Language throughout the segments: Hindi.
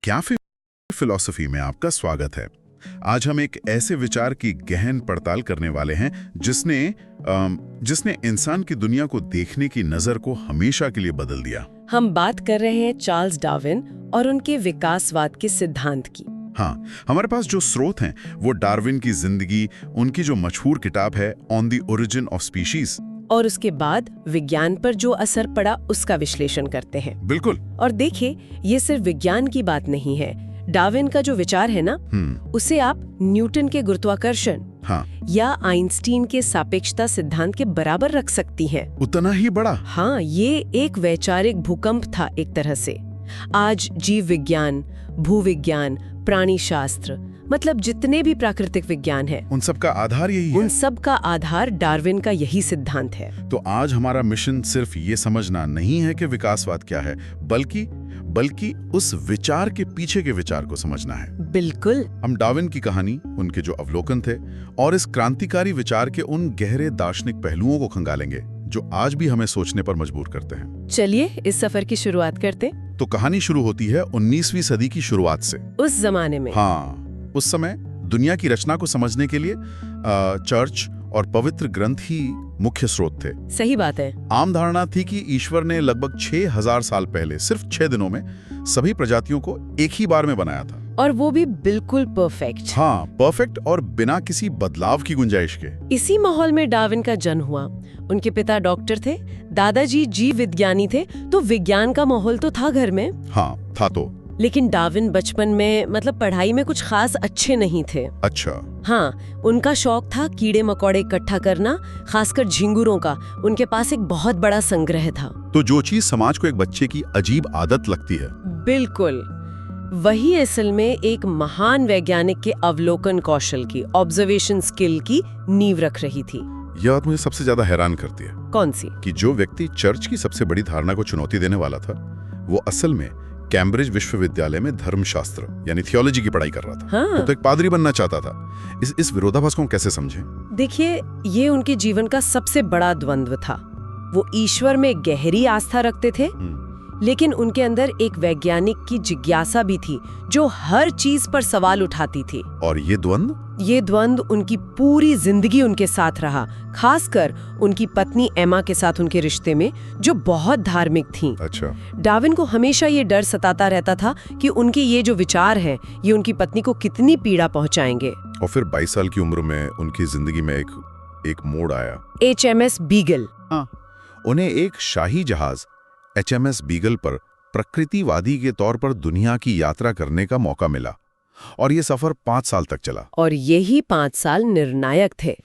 क्या फिलॉसफी में आपका स्वागत है। आज हम एक ऐसे विचार की गहन पड़ताल करने वाले हैं जिसने इंसान की दुनिया को देखने की नजर को हमेशा के लिए बदल दिया। हम बात कर रहे हैं चार्ल्स डार्विन और उनके विकासवाद के सिद्धांत की। हाँ, हमारे पास जो स्रोत हैं वो डार्विन की जिंदगी, उनकी जो मशहूर किताब है on the origin of species, और उसके बाद विज्ञान पर जो असर पड़ा उसका विश्लेषण करते हैं। बिल्कुल। और देखिए, ये सिर्फ विज्ञान की बात नहीं है। डार्विन का जो विचार है ना, उसे आप न्यूटन के गुरुत्वाकर्षण या आइंस्टीन के सापेक्षता सिद्धांत के बराबर रख सकती हैं। उतना ही बड़ा। हाँ, ये एक वैचारिक भूकंप था एक तरह से। आज जीव विज्ञान, भूविज्ञान, प्राणी शास्त्र, मतलब जितने भी प्राकृतिक विज्ञान है, उन सब का आधार यही है। उन सब का आधार डार्विन का यही सिद्धांत है। तो आज हमारा मिशन सिर्फ ये समझना नहीं है कि विकासवाद क्या है, बल्कि उस विचार के पीछे के विचार को समझना है। बिल्कुल। हम डार्विन की कहानी, उनके जो अवलोकन थे और इस क्रांतिकारी विचार के उन गहरे दार्शनिक पहलुओं को खंगालेंगे जो आज भी हमें सोचने पर मजबूर करते हैं। चलिए इस सफर की शुरुआत करते। तो कहानी शुरू होती है 19वीं सदी की शुरुआत से। उस जमाने में, हाँ, उस समय दुनिया की रचना को समझने के लिए चर्च और पवित्र ग्रंथ ही मुख्य स्रोत थे। सही बात है। आम धारणा थी कि ईश्वर ने लगभग 6000 साल पहले सिर्फ 6 दिनों में सभी प्रजातियों को एक ही बार में बनाया था, और वो भी बिल्कुल परफेक्ट। हाँ, परफेक्ट और बिना किसी बदलाव की गुंजाइश के। इसी माहौल में डार्विन का जन्म हुआ। उनके पिता डॉक्टर थे, दादाजी जीव विज्ञानी थे, तो विज्ञान का माहौल तो था घर में। हाँ, था तो। लेकिन डार्विन बचपन में, मतलब पढ़ाई में कुछ खास अच्छे नहीं थे। अच्छा। हाँ, उनका शौक था कीड़े मकोड़े इकट्ठा करना, खासकर झिंगुरों का। उनके पास एक बहुत बड़ा संग्रह था। तो जो चीज समाज को एक बच्चे की अजीब आदत लगती है, बिल्कुल वही असल में एक महान वैज्ञानिक के अवलोकन कौशल की, ऑब्जर्वेशन स्किल की नींव रख रही थी। यह बात मुझे सबसे ज्यादा हैरान करती है। कौन सी? कि जो व्यक्ति चर्च की सबसे बड़ी धारणा को चुनौती देने वाला था, वो असल में कैम्ब्रिज विश्वविद्यालय में धर्मशास्त्र यानी थियोलॉजी की पढ़ाई कर रहा था। हाँ। वो तो एक पादरी बनना चाहता था। इस विरोधाभास को हम कैसे समझें? देखिए, ये उनके जीवन का सबसे बड़ा द्वंद्व था। वो ईश्वर में गहरी आस्था रखते थे, लेकिन उनके अंदर एक वैज्ञानिक की जिज्ञासा भी थी जो हर चीज पर सवाल उठाती थी। और ये द्वंद्व उनकी पूरी जिंदगी उनके साथ रहा, खासकर उनकी पत्नी एमा के साथ उनके रिश्ते में, जो बहुत धार्मिक थीं। अच्छा। डार्विन को हमेशा ये डर सताता रहता था कि उनके ये जो विचार हैं, ये उनकी पत्नी को कितनी पीड़ा पहुंचाएंगे। और फिर 22 साल की उम्र में उनकी जिंदगी में एक मोड़ आया। HMS beagle. हाँ, उन्हें एक शाही जहाज HMS बीगल पर प्रकृतिवादी के तौर पर दुनिया की यात्रा करने का मौका मिला, और ये सफर 5 साल तक चला। और यही 5 साल निर्णायक थे।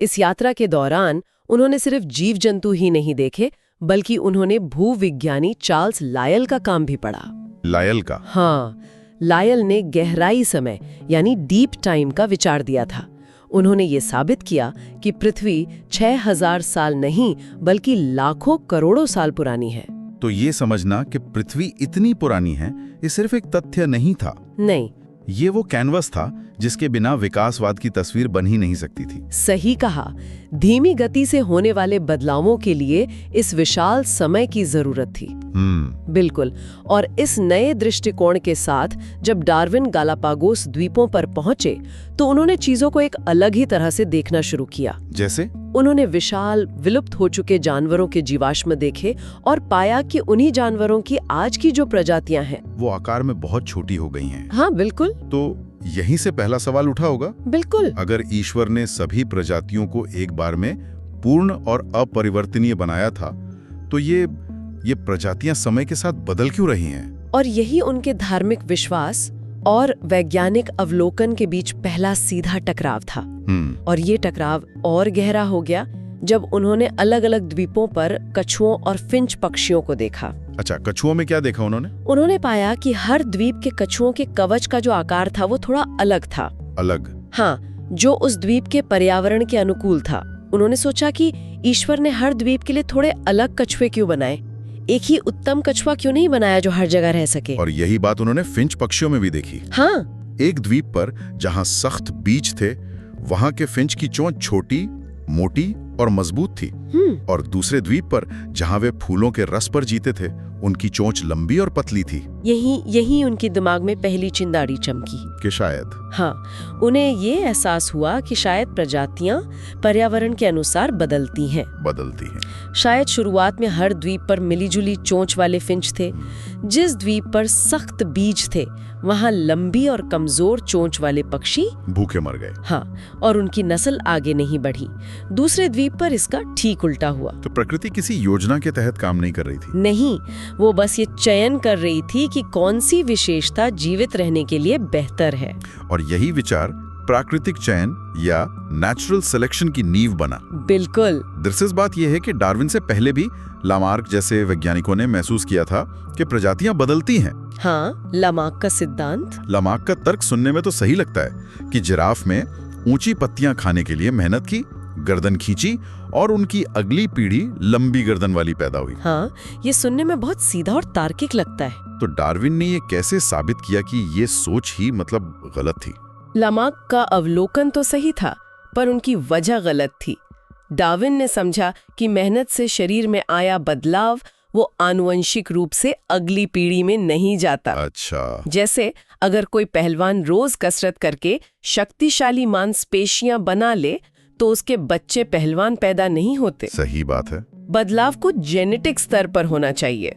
इस यात्रा के दौरान उन्होंने सिर्फ जीव जंतु ही नहीं देखे, बल्कि उन्होंने भूविज्ञानी चार्ल्स लायल का काम भी पढ़ा। लायल का? हाँ, लायल ने गहराई समय यानी डीप टाइम का विचार दिया था। उन्होंने ये साबित किया कि पृथ्वी 6000 साल नहीं बल्कि लाखों करोड़ों साल पुरानी है। तो ये समझना कि पृथ्वी इतनी पुरानी है, ये सिर्फ एक तथ्य नहीं था। नहीं, ये वो कैनवस था जिसके बिना विकासवाद की तस्वीर बन ही नहीं सकती थी। सही कहा। धीमी गति से होने वाले बदलावों के लिए इस विशाल समय की जरूरत थी। बिल्कुल। और इस नए दृष्टिकोण के साथ जब डार्विन गालापागोस द्वीपों पर पहुंचे, तो उन्होंने चीजों को एक अलग ही तरह से देखना शुरू किया। जैसे? उन्होंने विशाल विलुप्त हो चुके जानवरों के जीवाश्म देखे और पाया कि उन्हीं जानवरों की आज की जो प्रजातियां हैं, वो आकार में बहुत छोटी हो गई हैं। हाँ, बिल्कुल। तो यहीं से पहला सवाल उठा होगा। बिल्कुल। अगर ईश्वर ने सभी प्रजातियों को एक बार में पूर्ण और अपरिवर्तनीय बनाया था, तो ये प्रजातियां समय के साथ बदल क्यों रही हैं? और यही उनके धार्मिक विश्वास और वैज्ञानिक अवलोकन के बीच पहला सीधा टकराव था। और ये टकराव और गहरा हो गया जब उन्होंने अलग अलग द्वीपों पर कछुओं और फिंच पक्षियों को देखा। अच्छा, कछुओं में क्या देखा उन्होंने? उन्होंने पाया कि हर द्वीप के कछुओं के कवच का जो आकार था वो थोड़ा अलग था। अलग? हाँ, जो उस द्वीप के पर्यावरण के अनुकूल था। उन्होंने सोचा कि ईश्वर ने हर द्वीप के लिए थोड़े अलग कछुए क्यों बनाए, एक ही उत्तम कछुआ क्यों नहीं बनाया जो हर जगह रह सके। और यही बात उन्होंने फिंच पक्षियों में भी देखी। हाँ, एक द्वीप पर जहाँ सख्त बीज थे, वहाँ के फिंच की चोंच छोटी, मोटी और मजबूत थी। और दूसरे द्वीप पर जहाँ वे फूलों के रस पर जीते थे, उनकी चोंच लंबी और पतली थी यही उनके दिमाग में पहली चिंगारी चमकी कि शायद हाँ, उन्हें ये एहसास हुआ कि शायद प्रजातियां पर्यावरण के अनुसार बदलती हैं। शायद शुरुआत में हर द्वीप पर मिलीजुली चोंच वाले फिंच थे। जिस द्वीप पर सख्त बीज थे वहां लंबी और कमजोर चोंच वाले पक्षी भूखे मर गए। हाँ, और उनकी नस्ल आगे नहीं बढ़ी। दूसरे द्वीप पर इसका ठीक उल्टा हुआ। तो प्रकृति किसी योजना के तहत काम नहीं कर रही थी? नहीं, वो बस ये चयन कर रही थी कि कौन सी विशेषता जीवित रहने के लिए बेहतर है। और यही विचार प्राकृतिक चयन या नेचुरल सिलेक्शन की नींव बना। बिल्कुल। दिलचस्प बात यह है कि डार्विन से पहले भी लामार्क जैसे वैज्ञानिकों ने महसूस किया था कि प्रजातियां बदलती हैं। हाँ, लामार्क का सिद्धांत। लामार्क का तर्क सुनने में तो सही लगता है कि जिराफ में ऊंची पत्तियां खाने के लिए मेहनत की, गर्दन खींची और उनकी अगली पीढ़ी लंबी गर्दन वाली पैदा हुई। हाँ, ये सुनने में बहुत सीधा और तार्किक लगता है। तो डार्विन ने ये कैसे साबित किया कि ये सोच ही मतलब गलत थी? लामार्क का अवलोकन तो सही था, पर उनकी वजह गलत थी। डार्विन ने समझा कि मेहनत से शरीर में आया बदलाव वो आनुवंशिक रूप से अगली पीढ़ी में नहीं जाता। अच्छा। जैसे अगर कोई पहलवान रोज कसरत करके शक्तिशाली मांसपेशियां बना ले तो उसके बच्चे पहलवान पैदा नहीं होते। सही बात है। बदलाव को जेनेटिक स्तर पर होना चाहिए।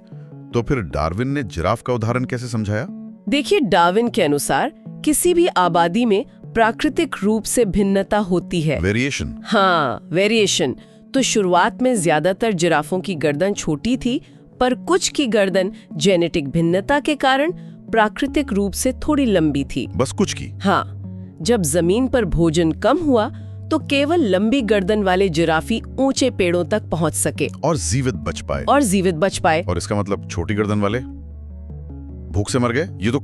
तो फिर डार्विन ने जिराफ का उदाहरण कैसे समझाया? देखिए, डार्विन के अनुसार किसी भी आबादी में प्राकृतिक रूप से भिन्नता होती है। वेरिएशन। हाँ, वेरिएशन। तो शुरुआत में ज्यादातर जिराफों की गर्दन छोटी थी, पर कुछ की गर्दन जेनेटिक भिन्नता के कारण प्राकृतिक रूप से थोड़ी लंबी थी। बस कुछ की? हाँ, जब जमीन पर भोजन कम हुआ तो केवल लंबी गर्दन वाले जिराफी ऊंचे पेड़ों तक पहुंच सके और जीवित बच पाए। और इसका मतलब छोटी गर्दन वाले भूख से मर गए? ये तो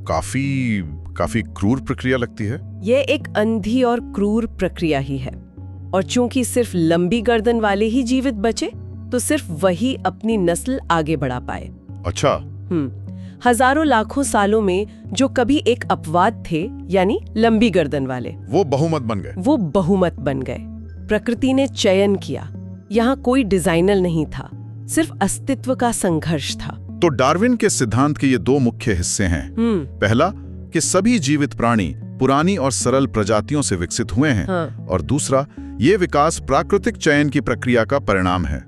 काफी क्रूर प्रक्रिया लगती है। ये एक अंधी और क्रूर प्रक्रिया ही है। और चूंकि सिर्फ लंबी गर्दन वाले ही जीवित बचे, तो सिर्फ वही अपनी नस्ल आगे बढ़ा पाए। अच्छा। हजारों लाखों सालों में जो कभी एक अपवाद थे, यानी लंबी गर्दन वाले, वो बहुमत बन गए। प्रकृति ने चयन किया। यहाँ कोई डिजाइनर नहीं था, सिर्फ अस्तित्व का संघर्ष था। तो डार्विन के सिद्धांत के ये दो मुख्य हिस्से हैं। पहला कि सभी जीवित प्राणी पुरानी और सरल प्रजातियों से विकसित हुए हैं। हाँ। और दूसरा, ये विकास प्राकृतिक चयन की प्रक्रिया का परिणाम है।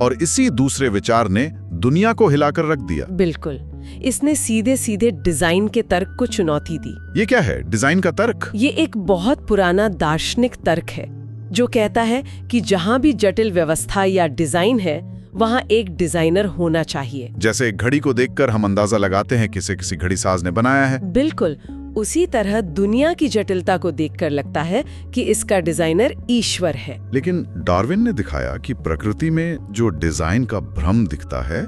और इसी दूसरे विचार ने दुनिया को हिलाकर रख दिया। बिल्कुल। इसने सीधे सीधे डिजाइन के तर्क को चुनौती दी। ये क्या है डिजाइन का तर्क? ये एक बहुत पुराना दार्शनिक तर्क है जो कहता है कि जहाँ भी जटिल व्यवस्था या डिजाइन है वहाँ एक डिजाइनर होना चाहिए। जैसे एक घड़ी को देखकर हम अंदाजा लगाते हैं किसी घड़ी साज ने बनाया है। बिल्कुल उसी तरह दुनिया की जटिलता को देखकर लगता है कि इसका डिजाइनर ईश्वर है। लेकिन डार्विन ने दिखाया कि प्रकृति में जो डिजाइन का भ्रम दिखता है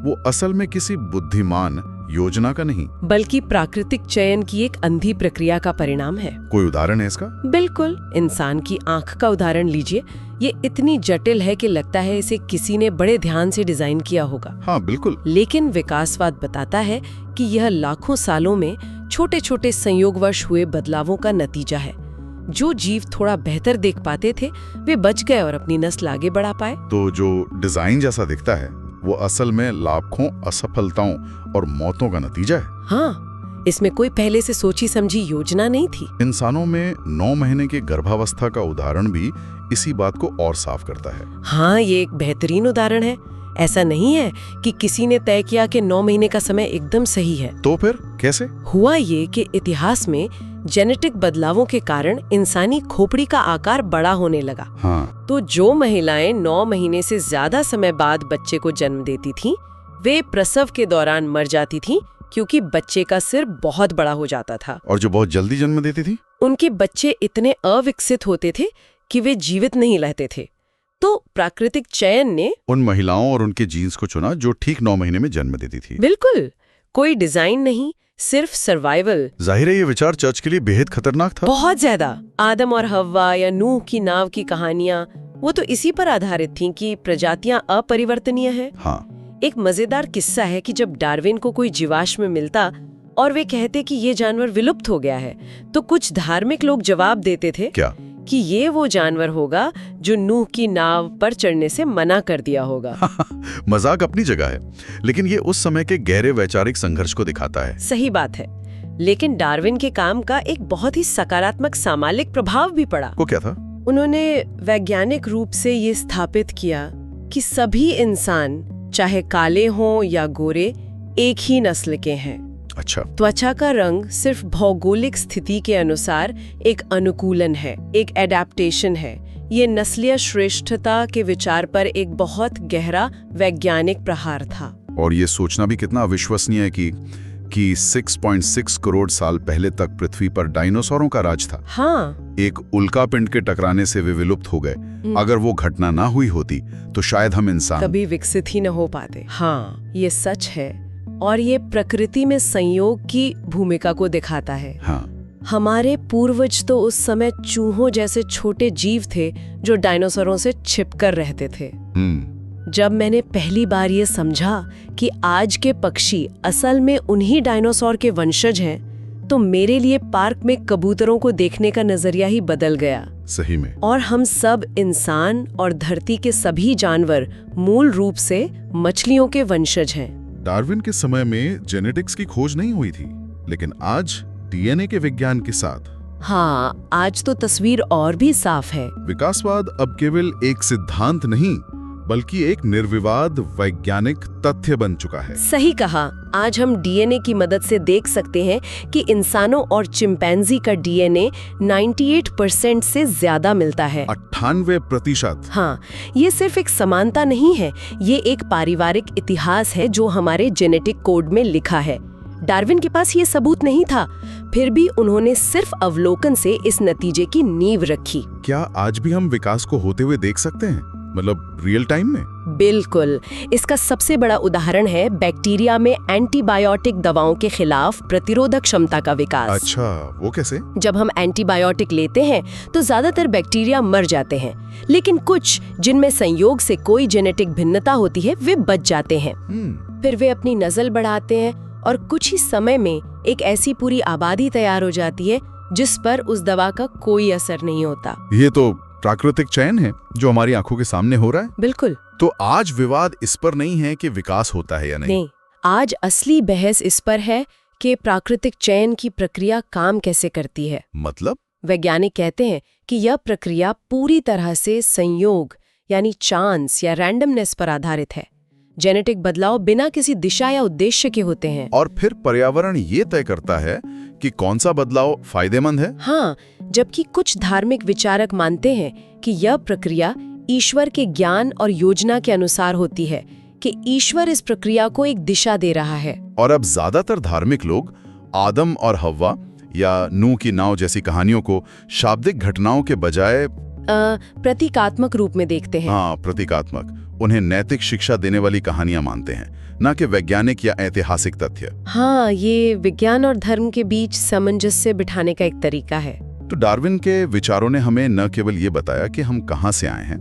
वो असल में किसी बुद्धिमान योजना का नहीं, बल्कि प्राकृतिक चयन की एक अंधी प्रक्रिया का परिणाम है। कोई उदाहरण है इसका? बिल्कुल, इंसान की आंख का उदाहरण लीजिए। ये इतनी जटिल है कि लगता है इसे किसी ने बड़े ध्यान से डिजाइन किया होगा। हाँ बिल्कुल। लेकिन विकासवाद बताता है कि यह लाखों सालों में छोटे छोटे संयोगवश हुए बदलावों का नतीजा है। जो जीव थोड़ा बेहतर देख पाते थे वे बच गए और अपनी नस्ल आगे बढ़ा पाए। तो जो डिजाइन जैसा दिखता है वो असल में लाखों असफलताओं और मौतों का नतीजा है। हाँ, इसमें कोई पहले से सोची समझी योजना नहीं थी। इंसानों में 9 महीने के गर्भावस्था का उदाहरण भी इसी बात को और साफ करता है। हाँ, ये एक बेहतरीन उदाहरण है। ऐसा नहीं है कि किसी ने तय किया कि 9 महीने का समय एकदम सही है। तो फिर कैसे हुआ ये कि इतिहास में जेनेटिक बदलावों के कारण इंसानी खोपड़ी का आकार बड़ा होने लगा। हाँ। तो जो महिलाएं 9 महीने से ज्यादा समय बाद बच्चे को जन्म देती थीं, वे प्रसव के दौरान मर जाती थीं क्योंकि बच्चे का सिर बहुत बड़ा हो जाता था। और जो बहुत जल्दी जन्म देती थी, उनके बच्चे इतने अविकसित होते थे कि वे जीवित नहीं रहते थे। तो प्राकृतिक चयन ने उन महिलाओं और उनके जीन्स को चुना जो ठीक 9 महीने में जन्म देती थी। बिल्कुल, कोई डिजाइन नहीं, सिर्फ सर्वाइवल। जाहिर है ये विचार चर्च के लिए बेहद खतरनाक था। बहुत ज्यादा। आदम और हव्वा या नूह की नाव की कहानियां वो तो इसी पर आधारित थीं कि प्रजातियां अपरिवर्तनीय हैं। हाँ। एक मजेदार किस्सा है कि जब डार्विन को कोई जीवाश्म मिलता और वे कहते कि ये जानवर विलुप्त हो गया है, तो कुछ धार्मिक लोग जवाब देते थे क्या? कि ये वो जानवर होगा जो नूह की नाव पर चढ़ने से मना कर दिया होगा। मजाक अपनी जगह है, लेकिन ये उस समय के गहरे वैचारिक संघर्ष को दिखाता है। सही बात है, लेकिन डार्विन के काम का एक बहुत ही सकारात्मक सामाजिक प्रभाव भी पड़ा। वो क्या था? उन्होंने वैज्ञानिक रूप से ये स्थापित किया कि सभी इंसान, चाहे काले हों या गोरे, एक ही नस्ल के हैं। अच्छा। त्वचा का रंग सिर्फ भौगोलिक स्थिति के अनुसार एक अनुकूलन है, एक एडेप्टेशन है। ये नस्लीय श्रेष्ठता के विचार पर एक बहुत गहरा वैज्ञानिक प्रहार था। और ये सोचना भी कितना अविश्वसनीय है कि 6.6 करोड़ साल पहले तक पृथ्वी पर डायनासोरों का राज था। हाँ। एक उल्कापिंड के टकराने से वे विलुप्त हो गए। अगर वो घटना ना हुई होती तो शायद हम इंसान कभी विकसित ही न हो पाते। हाँ, ये सच है, और ये प्रकृति में संयोग की भूमिका को दिखाता है। हाँ। हमारे पूर्वज तो उस समय चूहों जैसे छोटे जीव थे जो डायनासोरों से छिपकर रहते थे। जब मैंने पहली बार ये समझा कि आज के पक्षी असल में उन्हीं डायनासोर के वंशज हैं, तो मेरे लिए पार्क में कबूतरों को देखने का नजरिया ही बदल गया। सही में। और हम सब इंसान और धरती के सभी जानवर मूल रूप से मछलियों के वंशज हैं। डार्विन के समय में जेनेटिक्स की खोज नहीं हुई थी, लेकिन आज डीएनए के विज्ञान के साथ हाँ, आज तो तस्वीर और भी साफ है। विकासवाद अब केवल एक सिद्धांत नहीं, बल्कि एक निर्विवाद वैज्ञानिक तथ्य बन चुका है। सही कहा। आज हम डीएनए की मदद से देख सकते हैं कि इंसानों और चिंपैंजी का डीएनए 98% से ज्यादा मिलता है। 98%। हाँ, ये सिर्फ एक समानता नहीं है, ये एक पारिवारिक इतिहास है जो हमारे जेनेटिक कोड में लिखा है। डार्विन के पास ये सबूत नहीं था, फिर भी उन्होंने सिर्फ अवलोकन से इस नतीजे की नींव रखी। क्या आज भी हम विकास को होते हुए देख सकते हैं, मतलब रियल टाइम में? बिल्कुल। इसका सबसे बड़ा उदाहरण है बैक्टीरिया में एंटीबायोटिक दवाओं के खिलाफ प्रतिरोधक क्षमता का विकास। अच्छा, वो कैसे? जब हम एंटीबायोटिक लेते हैं तो ज्यादातर बैक्टीरिया मर जाते हैं, लेकिन कुछ जिनमें संयोग से कोई जेनेटिक भिन्नता होती है वे बच जाते हैं। फिर वे अपनी नस्ल बढ़ाते हैं और कुछ ही समय में एक ऐसी पूरी आबादी तैयार हो जाती है जिस पर उस दवा का कोई असर नहीं होता। ये तो प्राकृतिक चयन है जो हमारी आंखों के सामने हो रहा है। बिल्कुल। तो आज विवाद इस पर नहीं है कि विकास होता है या नहीं। आज असली बहस इस पर है कि प्राकृतिक चयन की प्रक्रिया काम कैसे करती है। मतलब? वैज्ञानिक कहते हैं कि यह प्रक्रिया पूरी तरह से संयोग यानी चांस या रैंडमनेस पर आधारित है। जेनेटिक बदलाव बिना किसी दिशा या उद्देश्य के होते हैं। और फिर पर्यावरण ये तय करता है कि कौन सा बदलाव फायदेमंद है। हाँ, जबकि कुछ धार्मिक विचारक मानते हैं कि यह प्रक्रिया ईश्वर के ज्ञान और योजना के अनुसार होती है, कि ईश्वर इस प्रक्रिया को एक दिशा दे रहा है। और अब ज्यादातर धार्मिक लोग आदम और हव्वा या नूह की नाव जैसी कहानियों को शाब्दिक घटनाओं के बजाय प्रतीकात्मक रूप में देखते हैं। हाँ, प्रतीकात्मक। उन्हें नैतिक शिक्षा देने वाली कहानियां मानते हैं, न कि वैज्ञानिक या ऐतिहासिक तथ्य। हाँ, ये विज्ञान और धर्म के बीच सामंजस्य बिठाने का एक तरीका है। तो डार्विन के विचारों ने हमें न केवल ये बताया कि हम कहां से आए हैं,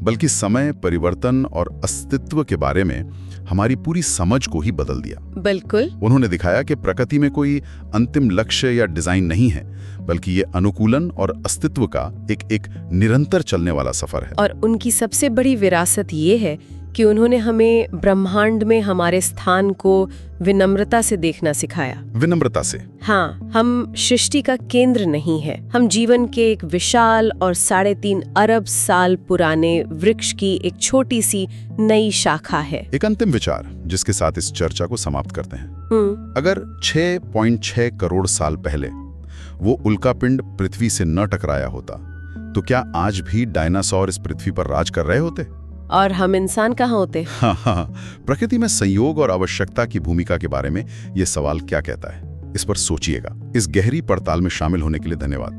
बल्कि समय, परिवर्तन और अस्तित्व के बारे में हमारी पूरी समझ को ही बदल दिया। बिल्कुल। उन्होंने दिखाया कि प्रकृति में कोई अंतिम लक्ष्य या डिजाइन नहीं है, बल्कि ये अनुकूलन और अस्तित्व का एक निरंतर चलने वाला सफर है। और उनकी सबसे बड़ी विरासत ये है कि उन्होंने हमें ब्रह्मांड में हमारे स्थान को विनम्रता से देखना सिखाया। विनम्रता से? हाँ, हम सृष्टि का केंद्र नहीं है, हम जीवन के एक विशाल और 3.5 अरब साल पुराने वृक्ष की एक छोटी सी नई शाखा है। एक अंतिम विचार जिसके साथ इस चर्चा को समाप्त करते हैं। अगर 6.6 करोड़ साल पहले वो उल्कापिंड पृथ्वी से न टकराया होता, तो क्या आज भी डायनासोर इस पृथ्वी पर राज कर रहे होते? और हम इंसान कहाँ होते? हाँ, प्रकृति में संयोग और आवश्यकता की भूमिका के बारे में ये सवाल क्या कहता है, इस पर सोचिएगा। इस गहरी पड़ताल में शामिल होने के लिए धन्यवाद।